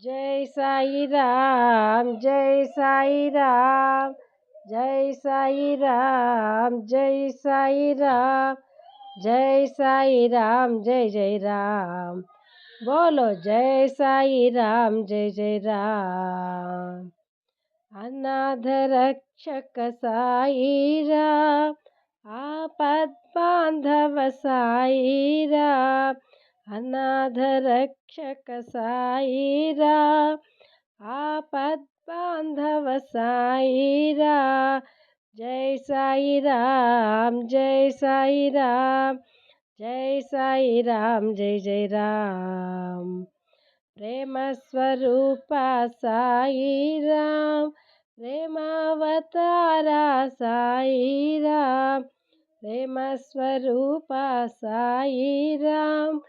जय साई राम, जय साई राम, जय साई राम, जय साई राम, जय साई राम, जय जय राम। बोलो जय साई राम, जय जय राम। अनाथ रक्षक साई राम, आपद बांधव साई राम। अनाथ रक्षक साई राम, आपद बांधव साई राम। जय साई राम, जय साई राम, जय साई राम, जय जय राम। प्रेम स्वरूपा साई राम, प्रेमावतारा साई राम। प्रेम स्वरूपा साई राम,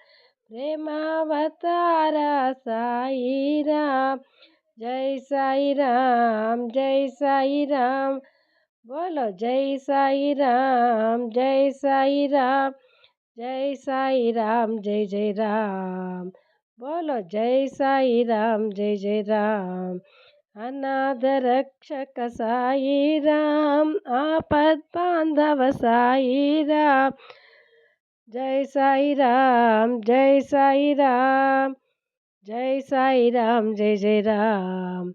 प्रेमावतारा साई राम। जय साई राम, जय साई राम। बोलो जय साई राम, जय साई राम, जय साई राम, जय जय राम। बोलो जय साई राम, जय जय राम। अनाथ रक्षक साई राम, आपद बांधव साई राम। जय साई राम, जय साई राम, जय साई राम, जय जय राम।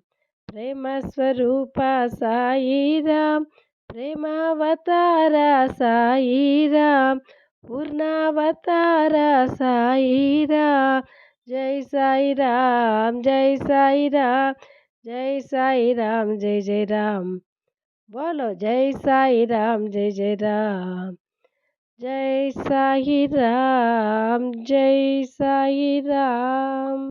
प्रेम स्वरूपा साई राम, प्रेमावतारा साई राम। पूर्णावतारा साई राम। जय साई राम, जय साई राम, जय साई राम, जय जय राम। बोलो जय साई राम, जय जय राम। जय साई राम, जय साई राम।